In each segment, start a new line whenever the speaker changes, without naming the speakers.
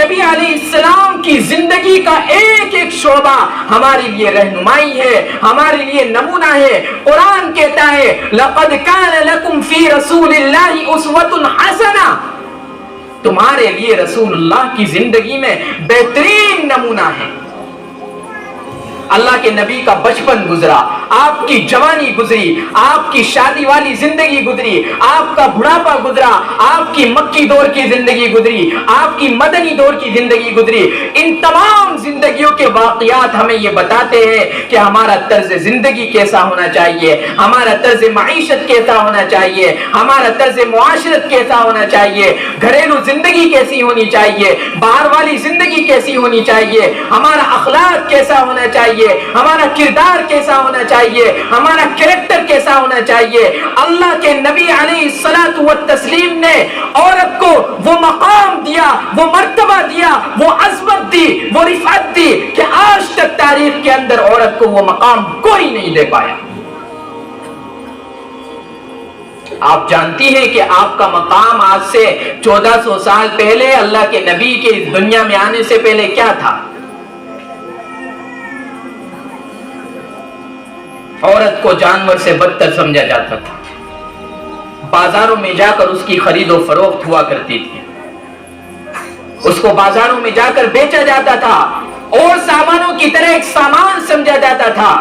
نبی علیہ السلام کی زندگی کا ایک ایک شعبہ ہمارے لیے رہنمائی ہے، ہمارے لیے نمونہ ہے۔ قرآن کہتا ہے لَقَدْ كَانَ لَكُمْ فِي رَسُولِ اللَّهِ أُسْوَةٌ حَسَنَةٌ، تمہارے لیے رسول اللہ کی زندگی میں بہترین نمونہ ہے۔ اللہ کے نبی کا بچپن گزرا، آپ کی جوانی گزری، آپ کی شادی والی زندگی گزری، آپ کا بڑھاپا گزرا، آپ کی مکی دور کی زندگی گزری، آپ کی مدنی دور کی زندگی گزری۔ ان تمام زندگیوں کے واقعات ہمیں یہ بتاتے ہیں کہ ہمارا طرز زندگی کیسا ہونا چاہیے، ہمارا طرز معیشت کیسا ہونا چاہیے، ہمارا طرز معاشرت کیسا ہونا چاہیے، گھریلو زندگی کیسی ہونی چاہیے، باہر والی زندگی کیسی ہونی چاہیے، ہمارا اخلاق کیسا ہونا چاہیے، ہمارا کردار کیسا ہونا چاہیے، ہمارا کریکٹر کیسا ہونا چاہیے۔ اللہ کے نبی علیہ الصلوۃ والتسلیم نے عورت کو وہ مقام دیا، وہ مرتبہ دیا، وہ عظمت دی، وہ رفعت دی کہ آج تک تاریخ کے اندر عورت کو وہ مقام کوئی نہیں دے پایا۔ آپ جانتی ہیں کہ آپ کا مقام آج سے 1400 سال پہلے اللہ کے نبی کے اس دنیا میں آنے سے پہلے کیا تھا؟ عورت کو جانور سے بدتر سمجھا جاتا تھا، بازاروں میں جا کر اس کی خرید و فروخت ہوا کرتی تھی، اس کو بازاروں میں جا کر بیچا جاتا تھا، اور سامانوں کی طرح ایک سامان سمجھا جاتا تھا۔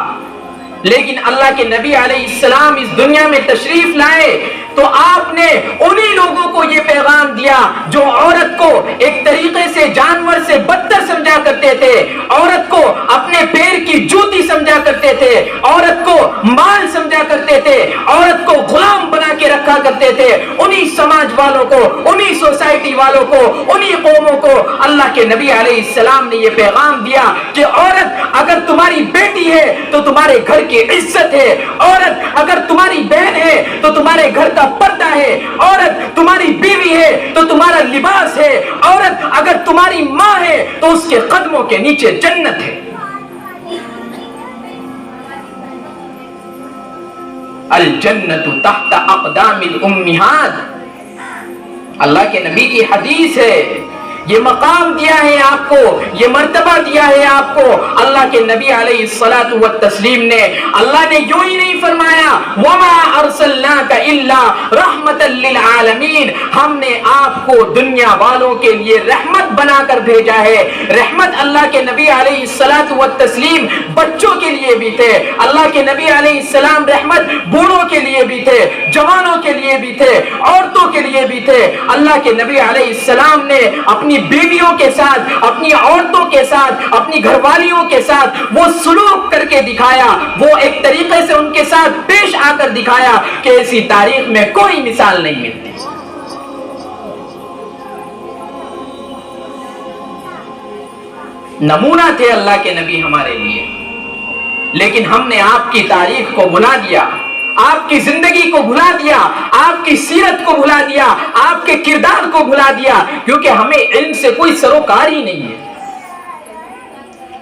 لیکن اللہ کے نبی علیہ السلام اس دنیا میں تشریف لائے تو آپ نے انہی لوگوں کو یہ پیغام دیا جو عورت کو ایک طریقے سے جانور سے بدتر سمجھا کرتے تھے، عورت کو اپنے پیر کی جوتی سمجھا کرتے تھے، عورت کو مال سمجھا کرتے تھے، عورت کو غلام بنا کے رکھا کرتے تھے۔ انہی سماج والوں کو، انہی سوسائٹی والوں کو، انہی قوموں کو اللہ کے نبی علیہ السلام نے یہ پیغام دیا کہ عورت اگر تمہاری بیٹی ہے تو تمہارے گھر کی عزت ہے، عورت اگر تمہاری بہن ہے تو تمہارے گھر کا پردہ ہے، عورت تمہاری بیوی ہے تو تمہارا لباس ہے، عورت اگر تمہاری ماں ہے تو اس کے قدموں کے نیچے جنت ہے۔ الجنت تحت اقدام الامہات، اللہ کے نبی کی حدیث ہے۔ یہ مقام دیا ہے آپ کو، یہ مرتبہ دیا ہے آپ کو اللہ کے نبی علیہ الصلوۃ والتسلیم نے۔ اللہ نے یوں ہی نہیں فرمایا وما ارسلناک الا رحمتا للعالمین، ہم نے آپ کو دنیا والوں کے لیے رحمت بنا کر بھیجا ہے۔ رحمت اللہ کے نبی علیہ الصلوۃ والتسلیم بچوں کے لیے بھی تھے، اللہ کے نبی علیہ السلام رحمت بوڑھوں کے لیے بھی تھے، جوانوں کے لیے بھی تھے، عورتوں کے لیے بھی تھے۔ اللہ کے نبی علیہ السلام نے اپنی بیویوں کے ساتھ، اپنی عورتوں کے ساتھ، اپنی گھر والیوں کے ساتھ وہ سلوک کر کے دکھایا، وہ ایک طریقے سے ان کے ساتھ پیش آ کر دکھایا کہ ایسی تاریخ میں کوئی مثال نہیں ملتی۔ نمونہ تھے اللہ کے نبی ہمارے لیے، لیکن ہم نے آپ کی تاریخ کو بھلا دیا، آپ کی زندگی کو بھلا دیا، آپ کی سیرت کو بھلا دیا، آپ کے کردار کو بھلا دیا، کیونکہ ہمیں علم سے کوئی سروکار ہی نہیں ہے،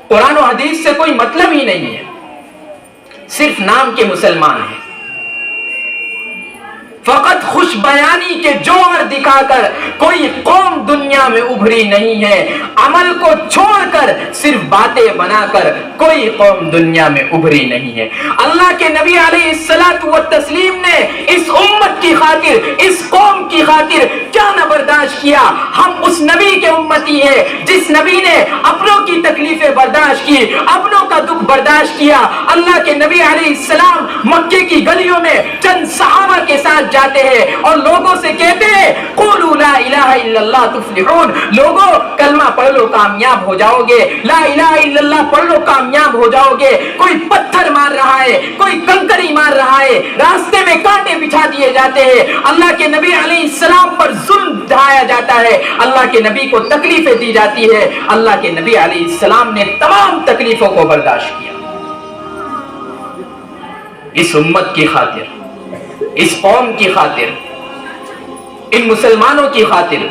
قرآن و حدیث سے کوئی مطلب ہی نہیں ہے، صرف نام کے مسلمان ہیں۔ فقط خوش بیانی کے جوہر دکھا کر کوئی قوم دنیا میں ابھری نہیں ہے، عمل کو چھوڑ کر صرف باتیں بنا کر کوئی قوم دنیا میں ابھری نہیں ہے۔ اللہ کے نبی علیہ الصلوۃ والتسلیم نے اس امت کی خاطر، اس قوم کی خاطر کیا نہ برداشت کیا۔ ہم اس نبی کے امتی ہیں جس نبی نے اپنوں کی تکلیفیں برداشت کی، اپنوں کا دکھ برداشت کیا۔ اللہ کے نبی علیہ السلام مکے کی گلیوں میں چند صحابہ کے ساتھ جاتے ہیں اور لوگوں سے کہتے ہیں قولوا لا الہ الا اللہ تفلحون، لوگوں کلمہ پڑھ لو کامیاب ہو جاؤ گے، لا الہ الا اللہ پڑھ لو کامیاب ہو جاؤ گے۔ کوئی پتھر مار رہا ہے، کوئی کنکری مار رہا ہے، راستے میں کانٹے بچھا دیے جاتے ہیں، اللہ کے نبی علیہ السلام پر ظلم ڈھایا جاتا ہے، اللہ کے نبی کو تکلیفیں دی جاتی ہے۔ اللہ کے نبی علیہ السلام نے تمام تکلیفوں کو برداشت کیا، اس امت کی خاطر، اس قوم کی خاطر، ان مسلمانوں کی خاطر۔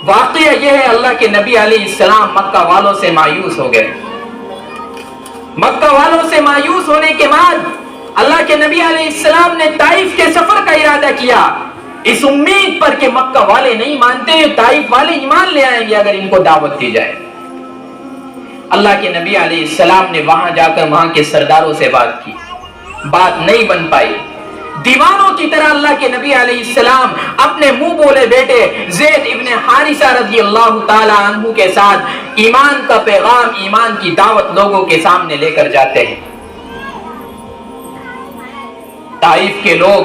واقعہ یہ ہے اللہ کے نبی علیہ السلام مکہ والوں سے مایوس ہو گئے۔ مکہ والوں سے مایوس ہونے کے بعد اللہ کے نبی علیہ السلام نے طائف کے سفر کا ارادہ کیا۔ اس امید پر کہ مکہ والے نہیں مانتے، طائف والے ایمان لے آئیں گے اگر ان کو دعوت دی جائے۔ اللہ کے نبی علیہ السلام نے وہاں جا کر وہاں کے سرداروں سے بات کی، بات نہیں بن پائی۔ دیوانوں کی طرح اللہ کے نبی علیہ السلام اپنے منہ بولے بیٹے زید ابن حارثہ رضی اللہ تعالی عنہ کے ساتھ ایمان کا پیغام، ایمان کی دعوت لوگوں کے سامنے لے کر جاتے ہیں۔ طائف کے لوگ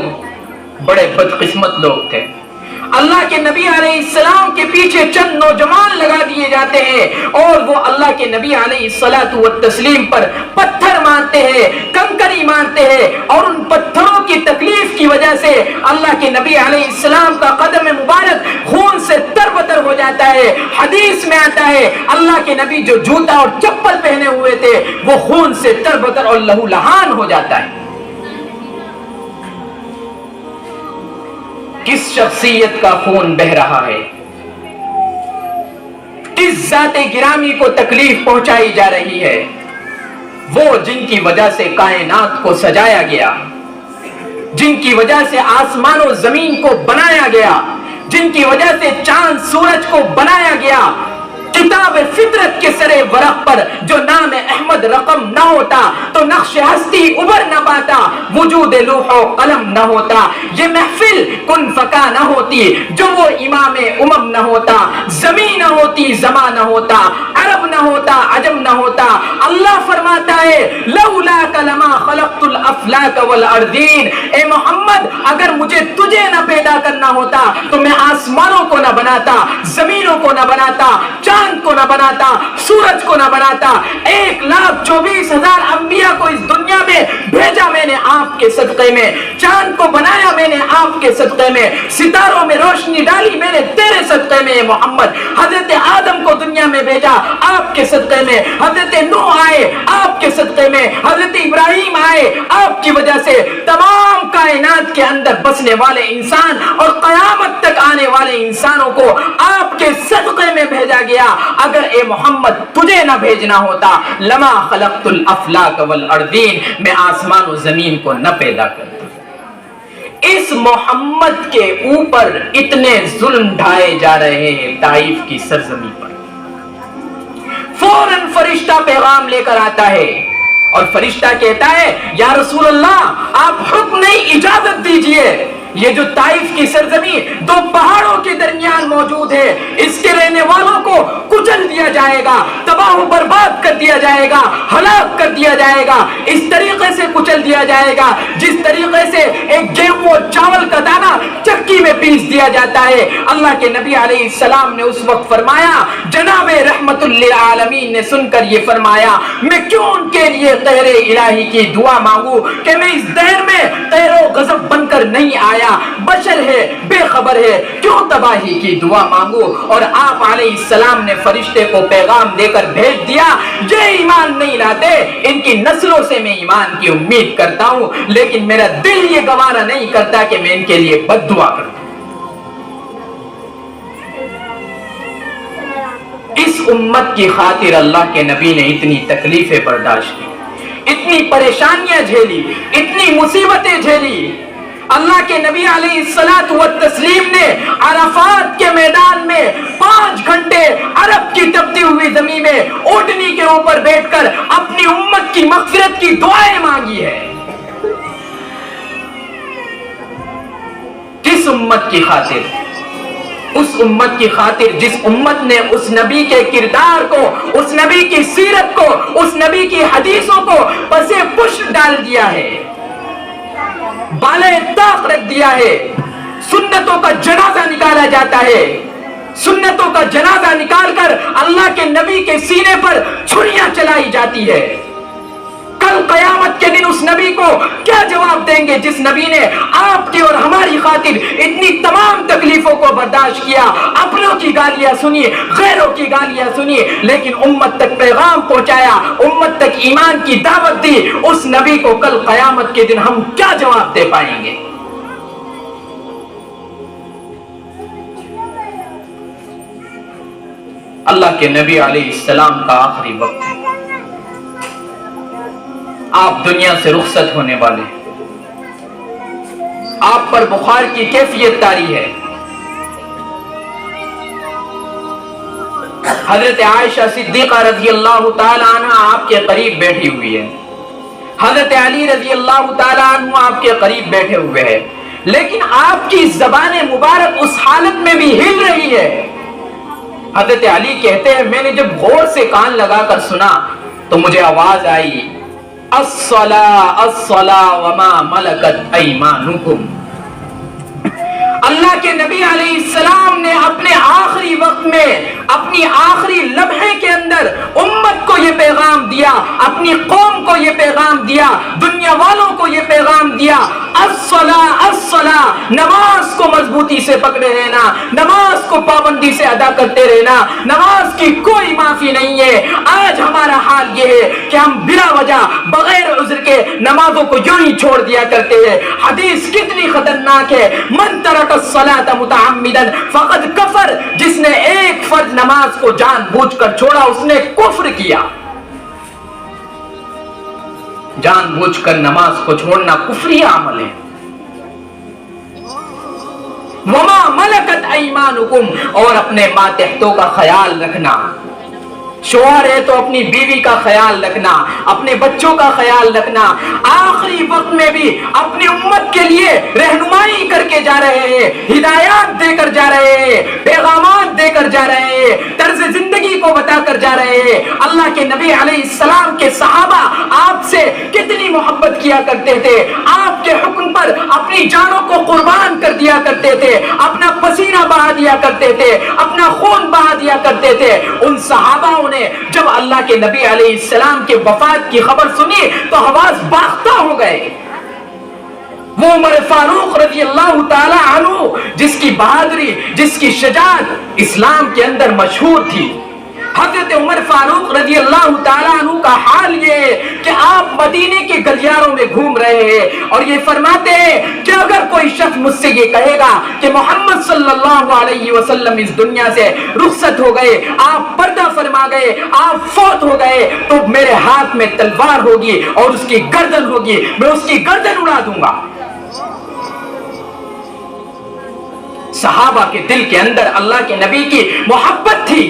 بڑے بدقسمت لوگ تھے۔ اللہ کے نبی علیہ السلام کے پیچھے چند نوجوان لگا دیے جاتے ہیں اور وہ اللہ کے نبی علیہ الصلوۃ والتسلیم پر پتھر مارتے ہیں، کنکری مارتے ہیں، اور ان پتھروں کی تکلیف کی وجہ سے اللہ کے نبی علیہ السلام کا قدم مبارک خون سے تربتر ہو جاتا ہے۔ حدیث میں آتا ہے اللہ کے نبی جو جوتا اور چپل پہنے ہوئے تھے وہ خون سے تربتر اور لہو لہان ہو جاتا ہے۔ کس شخصیت کا خون بہ رہا ہے؟ کس ذات گرامی کو تکلیف پہنچائی جا رہی ہے؟ وہ جن کی وجہ سے کائنات کو سجایا گیا، جن کی وجہ سے آسمان و زمین کو بنایا گیا، جن کی وجہ سے چاند سورج کو بنایا گیا۔ کتاب فطرت کے سرے ورق پر جو نام احمد رقم نہ ہوتا تو نقش ہستی ابھر نہ پاتا، وجود لوح و قلم نہ ہوتا، یہ محفل کن فکا نہ ہوتی، جو وہ امام امم نہ ہوتا، زمین نہ ہوتی، زمان نہ ہوتا، عرب نہ ہوتا، عجم نہ ہوتا۔ اللہ فرماتا ہے لولاک لما خلقت الافلاک والارضین، اے محمد اگر مجھے تجھے نہ پیدا کرنا ہوتا تو میں آسمانوں کو نہ بناتا، زمینوں کو نہ بناتا، چاند کو نہ بناتا، سورج کو نہ بناتا۔ 1,24,000 انبیاء کو اس دنیا میں بھیجا میں نے آپ کے صدقے میں، چاند کو بنایا میں نے آپ کے صدقے میں، ستاروں میں روشنی ڈالی میں نے تیرے صدقے میں محمد۔ حضرت آدم کو دنیا میں بھیجا آپ کے صدقے میں، حضرت نوح آئے آپ کے صدقے میں، حضرت ابراہیم آئے آپ کی وجہ سے، تمام کائنات کے اندر بسنے والے انسان اور قیامت تک آنے والے انسانوں کو آپ کے صدقے میں بھیجا گیا۔ اگر اے محمد تجھے نہ بھیجنا ہوتا لما خلقت الافلاک والارضین، میں آسمان و زمین کو نہ پیدا کرتا۔ اس محمد کے اوپر اتنے ظلم ڈھائے جا رہے ہیں طائف کی سرزمین پر۔ فوراً فرشتہ پیغام لے کر آتا ہے اور فرشتہ کہتا ہے یا رسول اللہ آپ حکم نہیں اجازت دیجئے، یہ جو طائف کی سرزمین دو پہاڑوں کے درمیان موجود ہے، اس کے رہنے والوں کو کچل دیا جائے گا، تباہ و برباد کر دیا جائے گا، ہلاک کر دیا جائے گا، اس طریقے سے کچل دیا جائے گا جس طریقے سے ایک گیہوں اور چاول کا دانہ چکی میں پیس دیا جاتا ہے۔ اللہ کے نبی علیہ السلام نے اس وقت فرمایا، جناب رحمت للعالمین نے سن کر یہ فرمایا میں کیوں ان کے لیے قہر الہی کی دعا مانگوں کہ میں اس دیر میں قہر و غضب بن کر نہیں آیا، بشر ہے، بے خبر ہے، کیوں تباہی کی دعا مانگو۔ اور آپ علیہ السلام نے فرشتے کو پیغام دے کر بھیج دیا، یہ ایمان نہیں لاتے، ان کی نسلوں سے میں ایمان کی امید کرتا ہوں، لیکن میرا دل یہ گوارا نہیں کرتا کہ میں ان کے لیے بد دعا کروں۔ اس امت کی خاطر اللہ کے نبی نے اتنی تکلیفیں برداشت کی، اتنی پریشانیاں جھیلی، اتنی مصیبتیں جھیلی۔ اللہ کے نبی علیہ الصلوۃ والتسلیم نے عرفات کے میدان میں 5 گھنٹے عرب کی تپتی ہوئی زمین میں اونٹنی کے اوپر بیٹھ کر اپنی امت کی مغفرت کی دعائیں مانگی ہے۔ کس امت کی خاطر؟ اس امت کی خاطر جس امت نے اس نبی کے کردار کو، اس نبی کی سیرت کو، اس نبی کی حدیثوں کو پسے پشت ڈال دیا ہے، بالے طاق رکھ دیا ہے۔ سنتوں کا جنازہ نکالا جاتا ہے، سنتوں کا جنازہ نکال کر اللہ کے نبی کے سینے پر چھریاں چلائی جاتی ہے۔ کل قیامت کے دن اس نبی کو کیا جواب دیں گے جس نبی نے آپ کی اور ہماری خاطر اتنی تمام تکلیفوں کو برداشت کیا، اپنوں کی گالیاں سنی، غیروں کی گالیاں سنی، لیکن امت تک پیغام پہنچایا، امت تک ایمان کی دعوت دی۔ اس نبی کو کل قیامت کے دن ہم کیا جواب دے پائیں گے؟ اللہ کے نبی علیہ السلام کا آخری وقت ہے، آپ دنیا سے رخصت ہونے والے، آپ پر بخار کی کیفیت طاری ہے. حضرت عائشہ صدیقہ رضی اللہ تعالی عنہ آپ کے قریب بیٹھی ہوئی ہے. حضرت علی رضی اللہ تعالی عنہ آپ کے قریب بیٹھے ہوئے ہیں، لیکن آپ کی زبان مبارک اس حالت میں بھی ہل رہی ہے. حضرت علی کہتے ہیں میں نے جب غور سے کان لگا کر سنا تو مجھے آواز آئی الصلاۃ الصلاۃ وما ملکت ایمانکم. اللہ کے نبی علیہ السلام نے اپنے آخری وقت میں، اپنی آخری لمحے کے اندر امت کو یہ پیغام دیا، اپنی قوم کو یہ پیغام دیا، دنیا والوں کو یہ پیغام دیا الصلاۃ الصلاۃ، نماز کو مضبوطی سے پکڑے رہنا، نماز کو پابندی سے ادا کرتے رہنا، نماز کی کوئی معافی نہیں ہے. آج ہمارا حال یہ ہے کہ ہم بلا وجہ بغیر عذر کے نمازوں کو یوں ہی چھوڑ دیا کرتے ہیں. حدیث کتنی خطرناک ہے، من ترک الصلاۃ متعمدا فقد کفر، جس نے ایک فرض نماز کو جان بوجھ کر چھوڑا اس نے کفر کیا. جان بوجھ کر نماز کو چھوڑنا کفری عمل ہے. وما ملکت ایمانکم، اور اپنے ماتحتوں کا خیال رکھنا. شوہر ہے تو اپنی بیوی کا خیال رکھنا، اپنے بچوں کا خیال رکھنا. آخری وقت میں بھی اپنی امت کے لیے رہنمائی کر کے جا رہے ہیں، ہدایات دے کر جا رہے ہیں، پیغامات دے کر جا رہے ہیں، طرز زندگی کو بتا کر جا رہے ہیں. اللہ کے نبی علیہ السلام کے صحابہ آپ سے کتنی محبت کیا کرتے تھے، آپ کے حکم پر اپنی جانوں کو قربان کر دیا کرتے تھے، اپنا پسینہ بہا دیا کرتے تھے، اپنا خون بہا دیا کرتے تھے. ان صحابہ جب اللہ کے نبی علیہ السلام کے وفات کی خبر سنی تو حواس باختہ ہو گئے. وہ عمر فاروق رضی اللہ تعالی عنہ جس کی بہادری، جس کی شجاعت اسلام کے اندر مشہور تھی، حضرت عمر فاروق رضی اللہ تعالی عنہ کا حال یہ ہے کہ آپ مدینے کے گلیاروں میں گھوم رہے ہیں اور یہ فرماتے ہیں کہ اگر کوئی شخص مجھ سے یہ کہے گا کہ محمد صلی اللہ علیہ وسلم اس دنیا سے رخصت ہو گئے، آپ پردہ فرما گئے، آپ فوت ہو گئے، تو میرے ہاتھ میں تلوار ہوگی اور اس کی گردن ہوگی، میں اس کی گردن اڑا دوں گا. صحابہ کے دل کے اندر اللہ کے نبی کی محبت تھی.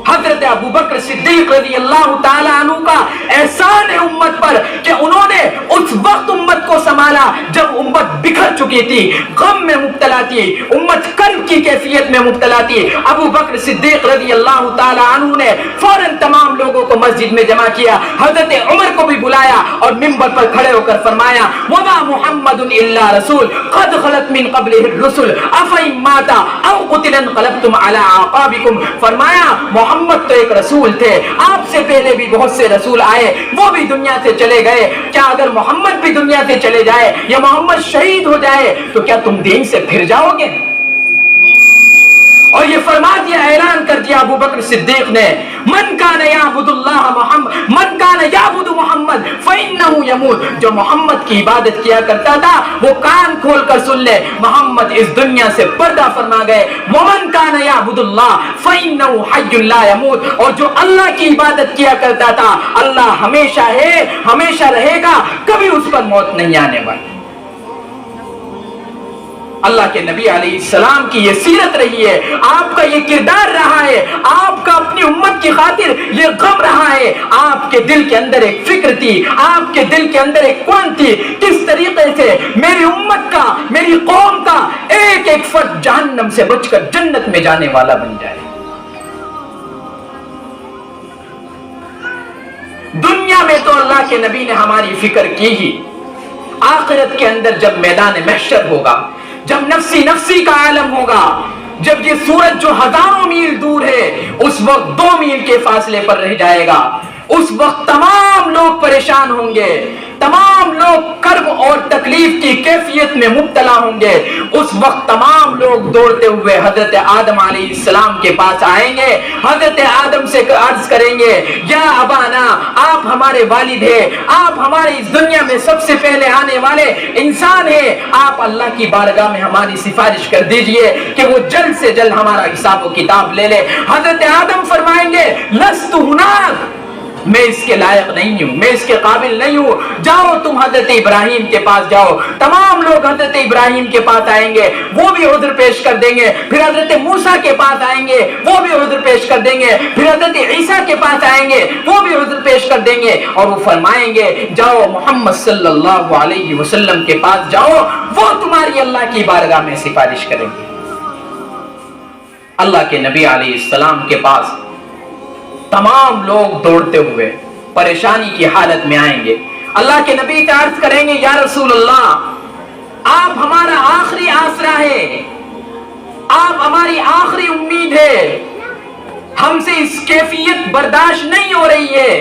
حضرت ابو بکر صدیق رضی اللہ تعالی عنہ کا احسان ہے امت پر کہ انہوں نے اس وقت امت کو سنبھالا جب امت بکھر چکی تھی، غم میں مبتلا تھی، امت کرب کی کیفیت میں مبتلا تھی. ابو بکر صدیق رضی اللہ تعالی عنہ نے فوراً تمام لوگوں کو مسجد میں جمع کیا، حضرت عمر کو بھی بلایا اور منبر پر کھڑے ہو کر فرمایا وما محمد الا رسول قد خلت من قبلہ الرسل افئن مات او قتل انقلبتم علی اعقابکم. فرمایا محمد تو ایک رسول تھے، آپ سے پہلے بھی بہت سے رسول آئے، وہ بھی دنیا سے چلے گئے. کیا اگر محمد بھی دنیا سے چلے جائے یا محمد شہید ہو جائے تو کیا تم دین سے پھر جاؤ گے؟ اور یہ فرما دیا، اعلان کر دیا ابو بکر صدیق نے من کان یعبد اللہ محمد من کان یعبد محمد فإنہ یموت. جو محمد کی عبادت کیا کرتا تھا وہ کان کھول کر سن لے، محمد اس دنیا سے پردہ فرما گئے. ومن کان یعبد اللہ فإنہ حی لا یموت. اور جو اللہ کی عبادت کیا کرتا تھا اللہ ہمیشہ ہے، ہمیشہ رہے گا، کبھی اس پر موت نہیں آنے والی. اللہ کے نبی علیہ السلام کی یہ سیرت رہی ہے، آپ کا یہ کردار رہا ہے، آپ کا اپنی امت کی خاطر یہ غم رہا ہے. آپ کے دل کے اندر ایک فکر تھی، آپ کے دل کے اندر ایک قوم تھی، کس طریقے سے میری امت کا، میری قوم کا ایک ایک فرد جہنم سے بچ کر جنت میں جانے والا بن جائے. دنیا میں تو اللہ کے نبی نے ہماری فکر کی ہی، آخرت کے اندر جب میدان محشر ہوگا، جب نفسی نفسی کا عالم ہوگا، جب یہ سورج جو ہزاروں میل دور ہے اس وقت 2 میل کے فاصلے پر رہ جائے گا، اس وقت تمام لوگ پریشان ہوں گے، تمام لوگ کرب اور تکلیف کی کیفیت میں مبتلا ہوں گے. اس وقت تمام لوگ دوڑتے ہوئے حضرت آدم علیہ السلام کے پاس آئیں گے، حضرت آدم سے عرض کریں گے یا ابانا، آپ ہمارے والد ہیں، آپ ہماری اس دنیا میں سب سے پہلے آنے والے انسان ہیں، آپ اللہ کی بارگاہ میں ہماری سفارش کر دیجئے کہ وہ جلد سے جلد ہمارا حساب و کتاب لے لے. حضرت آدم فرمائیں گے لست ہناک میں اس کے لائق نہیں ہوں، میں اس کے قابل نہیں ہوں، جاؤ تم حضرت ابراہیم کے پاس جاؤ۔ تمام لوگ حضرت ابراہیم کے پاس آئیں گے، وہ بھی عذر پیش کر دیں گے۔ پھر حضرت موسیٰ کے پاس آئیں گے، وہ بھی عذر پیش کر دیں گے۔ پھر حضرت عیسیٰ کے پاس آئیں گے، وہ بھی عذر پیش کر دیں گے، اور وہ فرمائیں گے جاؤ محمد صلی اللہ علیہ وسلم کے پاس جاؤ، وہ تمہاری اللہ کی بارگاہ میں سفارش کریں گے۔ اللہ کے نبی علیہ السلام کے پاس تمام لوگ دوڑتے ہوئے پریشانی کی حالت میں آئیں گے۔ اللہ کے نبی سے عرض کریں گے یا رسول اللہ، آپ ہمارا آخری آسرا ہے، آپ ہماری آخری امید ہے، ہم سے اس کیفیت برداشت نہیں ہو رہی ہے،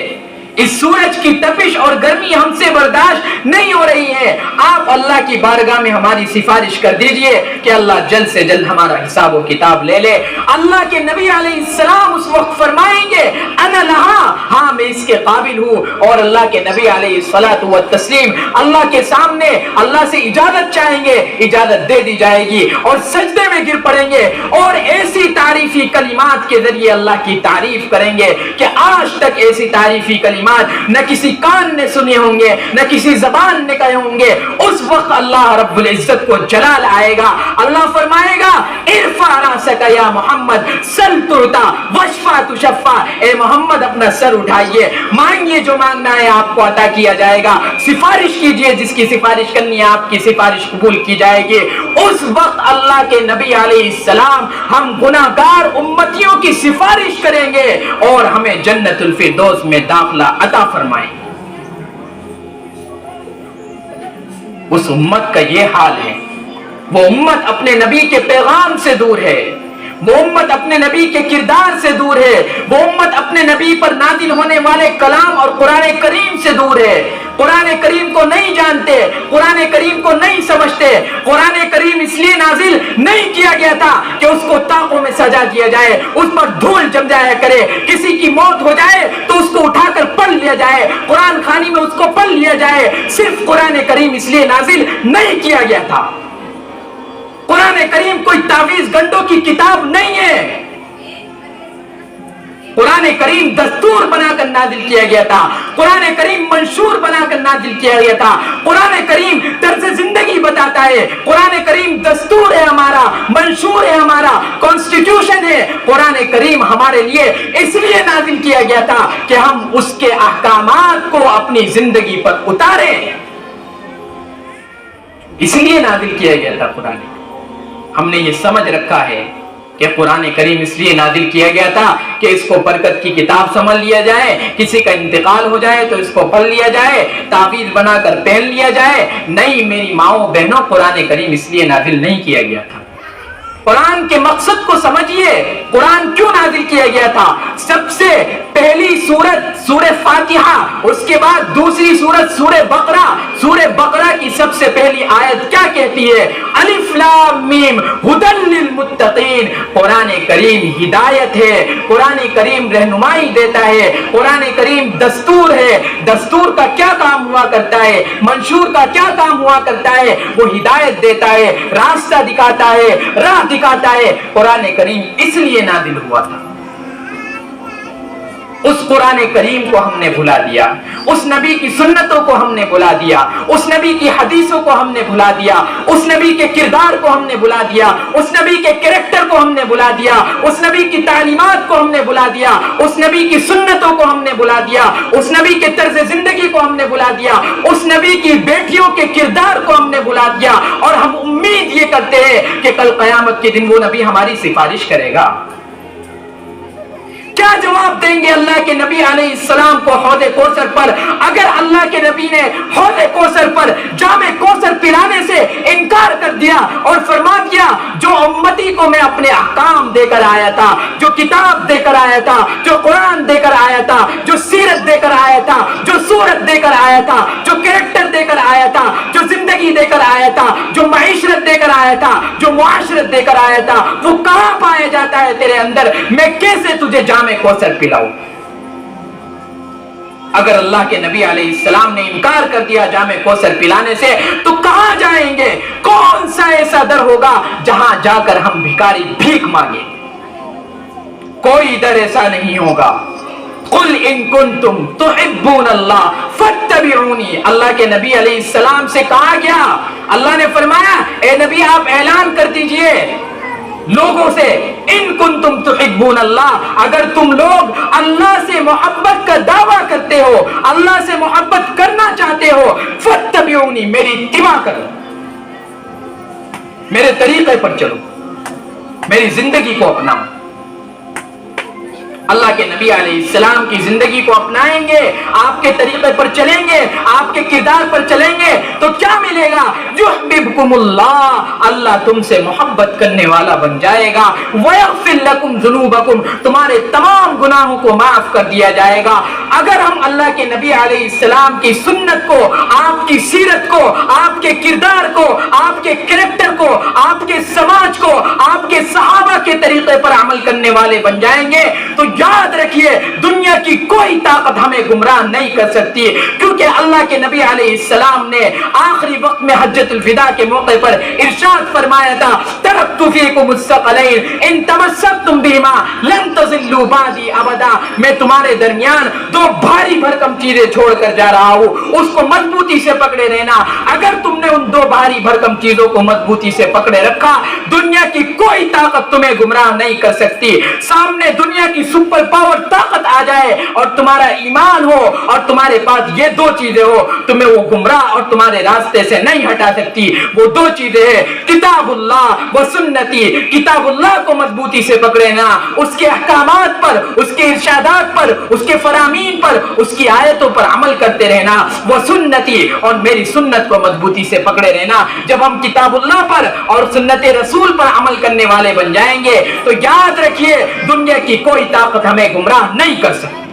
اس سورج کی تپش اور گرمی ہم سے برداشت نہیں ہو رہی ہے، آپ اللہ کی بارگاہ میں ہماری سفارش کر دیجئے کہ اللہ جلد سے جلد ہمارا حساب و کتاب لے لے۔ اللہ کے نبی علیہ السلام اس وقت فرمائیں گے انا لہا، ہاں میں اس کے قابل ہوں، اور اللہ کے نبی علیہ الصلاۃ والتسلیم اللہ کے سامنے اللہ سے اجازت چاہیں گے، اجازت دے دی جائے گی، اور سجدے میں گر پڑیں گے، اور ایسی تعریفی کلمات کے ذریعے اللہ کی تعریف کریں گے کہ آج تک ایسی تعریفی کلمات نہ کسی کان نے سنے ہوں گے، نہ کسی زبان نے کہے ہوں گے۔ اس وقت اللہ رب العزت کو جلال آئے گا، اللہ فرمائے گا ارفع راسک یا محمد سل تعطا واشفع تشفع، اے محمد اپنا سر اٹھائیے، مانگیے جو مانگنا ہے آپ کو عطا کیا جائے گا، سفارش کیجئے جس کی سفارش کرنی ہے آپ کی سفارش قبول کی جائے گی۔ اس وقت اللہ کے نبی علیہ السلام ہم گناہگار امتیوں کی سفارش کریں گے اور ہمیں جنت الفردوس میں داخلہ عطا فرمائیں۔ اس امت کا یہ حال ہے، وہ امت اپنے نبی کے پیغام سے دور ہے، وہ امت اپنے نبی کے کردار سے دور ہے، وہ امت اپنے نبی پر نازل ہونے والے کلام اور قرآن کریم سے دور ہے، قرآن کریم کو نہیں جانتے، قرآن کریم کو نہیں سمجھتے۔ قرآن کریم اس لیے نازل نہیں کیا گیا تھا کہ اس کو طاقوں میں سجا دیا جائے، اس پر دھول جم جایا کرے، کسی کی موت ہو جائے تو اس کو اٹھا کر پڑھ لیا جائے، قرآن خوانی میں اس کو پڑھ لیا جائے۔ صرف قرآن کریم اس لیے نازل نہیں کیا گیا تھا۔ قرآن کریم کوئی تعویذ گنڈوں کی کتاب نہیں ہے، قرآن کریم دستور بنا کر نازل کیا گیا تھا، قرآن کریم منشور بنا کر نازل کیا گیا تھا، قرآن کریم طرز زندگی بتاتا ہے، قرآن کریم دستور ہے ہمارا، منشور ہے ہمارا، کانسٹیٹیوشن ہے۔ قرآن کریم ہمارے لیے اس لیے نازل کیا گیا تھا کہ ہم اس کے احکامات کو اپنی زندگی پر اتاریں، اس لیے نازل کیا گیا تھا قرآن۔ ہم نے یہ سمجھ رکھا ہے کہ قرآن کریم اس لیے نازل کیا گیا تھا کہ اس کو برکت کی کتاب سمجھ لیا جائے، کسی کا انتقال ہو جائے تو اس کو پڑھ لیا جائے، تعویذ بنا کر پہن لیا جائے۔ نہیں میری ماؤں بہنوں، قرآن کریم اس لیے نازل نہیں کیا گیا تھا۔ قرآن کے مقصد کو سمجھیے، قرآن کیوں نازل کیا گیا تھا۔ سب سے پہلی سورت سورہ فاتحہ، اس کے بعد دوسری سورت سورہ بقرہ۔ سورہ بقرہ کی سب سے پہلی آیت کیا کہتی ہے؟ الف لام میم ھدی للمتقین۔ قرآن کریم ہدایت ہے، قرآن کریم رہنمائی دیتا ہے، قرآن کریم دستور ہے۔ دستور کا کیا کام ہوا کرتا ہے؟ منشور کا کیا کام ہوا کرتا ہے؟ وہ ہدایت دیتا ہے، راستہ دکھاتا ہے، راہ دکھاتا ہے۔ قرآن کریم اس لیے نازل ہوا تھا۔ اس قرآن کریم کو ہم نے بھلا دیا، اس نبی کی سنتوں کو ہم نے بھلا دیا، اس نبی کی حدیثوں کو ہم نے بھلا دیا، اس نبی کے کردار کو ہم نے بھلا دیا، اس نبی کے کریکٹر کو ہم نے بھلا دیا، اس نبی کی تعلیمات کو ہم نے بھلا دیا، اس نبی کی سنتوں کو ہم نے بھلا دیا، اس نبی کے طرز زندگی کو ہم نے بھلا دیا، اس نبی کی بیٹیوں کے کردار کو ہم نے بھلا دیا، اور ہم امید یہ کرتے ہیں کہ کل قیامت کے دن وہ نبی ہماری سفارش کرے گا۔ کیا جواب دیں گے اللہ کے نبی علیہ السلام کو حوض کوثر پر؟ اگر اللہ کے نبی نے حوض کوثر پر جام کوثر پلانے سے انکار کر دیا اور فرما دیا جو امتی کو میں اپنے احکام دے کر آیا تھا، جو کتاب دے کر آیا تھا، جو قرآن دے کر آیا تھا، جو سیرت دے کر آیا تھا، جو سورت دے کر آیا تھا، جو کریکٹر دے کر آیا تھا، جو زندگی دے کر آیا تھا، جو معیشرت دے کر آیا تھا، جو معاشرت دے کر آیا تھا، وہ کہاں پایا جاتا ہے تیرے اندر؟ میں کیسے تجھے جام کوثر پلاؤں؟ اگر اللہ کے نبی علیہ السلام نے انکار کر دیا جام کوثر پلانے سے تو کہاں جائیں گے؟ کون سا ایسا در ہوگا جہاں جا کر ہم بھکاری بھیک مانگیں؟ کوئی در ایسا نہیں ہوگا، قل ان کنتم تحبون اللہ فاتبعونی. اللہ کے نبی علیہ السلام سے کہا گیا، اللہ نے فرمایا اے نبی آپ اعلان کر دیجئے لوگوں سے، ان کنتم تحبون اللہ، اگر تم لوگ اللہ سے محبت کا دعویٰ کرتے ہو، اللہ سے محبت کرنا چاہتے ہو، فاتبعونی، میری اتباع کرو، میرے طریقے پر چلو، میری زندگی کو اپناؤ. اللہ کے نبی علیہ السلام کی زندگی کو اپنائیں گے، آپ کے طریقے پر چلیں گے، آپ کے کردار پر چلیں گے تو کیا ملے گا؟ یحببکم اللہ، اللہ تم سے محبت کرنے والا بن جائے گا. ویغفر لکم ذنوبکم، تمہارے تمام گناہوں کو معاف کر دیا جائے گا. اگر ہم اللہ کے نبی علیہ السلام کی سنت کو، آپ کی سیرت کو، آپ کے کردار کو، آپ کے کریکٹر کو، آپ کے سماج کو، آپ کے صحابہ کے طریقے پر عمل کرنے والے بن جائیں گے تو یاد رکھیے دنیا کی کوئی طاقت ہمیں گمراہ نہیں کر سکتی، کیونکہ اللہ کے نبی علیہ السلام نے آخری وقت میں حجۃ الوداع کے موقع پر ارشاد فرمایا تھا، ترکت فیکم الثقلین ان تمسکتم بہما لن تضلوا بعدی ابدا، میں تمہارے درمیان دو بھاری بھرکم چیزیں چھوڑ کر جا رہا ہوں، اس کو مضبوطی سے پکڑے رہنا. اگر تم نے ان دو بھاری بھرکم چیزوں کو مضبوطی سے پکڑے رکھا، دنیا کی کوئی طاقت تمہیں گمراہ نہیں کر سکتی. سامنے دنیا کی سپر پاور طاقت آ جائے اور تمہارا ایمان ہو اور تمہارے پاس یہ دو چیزیں ہو، تمہیں وہ گمراہ اور تمہارے راستے سے نہیں ہٹا سکتی. وہ دو چیزیں ہیں، کتاب اللہ و سنتی، کتاب اللہ کو مضبوطی سے پکڑے نا، اس کے احکامات پر، اس کے ارشادات پر، اس کے فرامین پر، اس کی آیتوں پر عمل کرتے رہنا. وہ سنتی، اور میری سنت کو مضبوطی سے پکڑے رہنا. جب ہم کتاب اللہ پر اور سنت رسول پر عمل کرنے والے بن جائیں گے تو یاد رکھیے دنیا کی کوئی طاقت ہمیں گمراہ نہیں کر سکتی.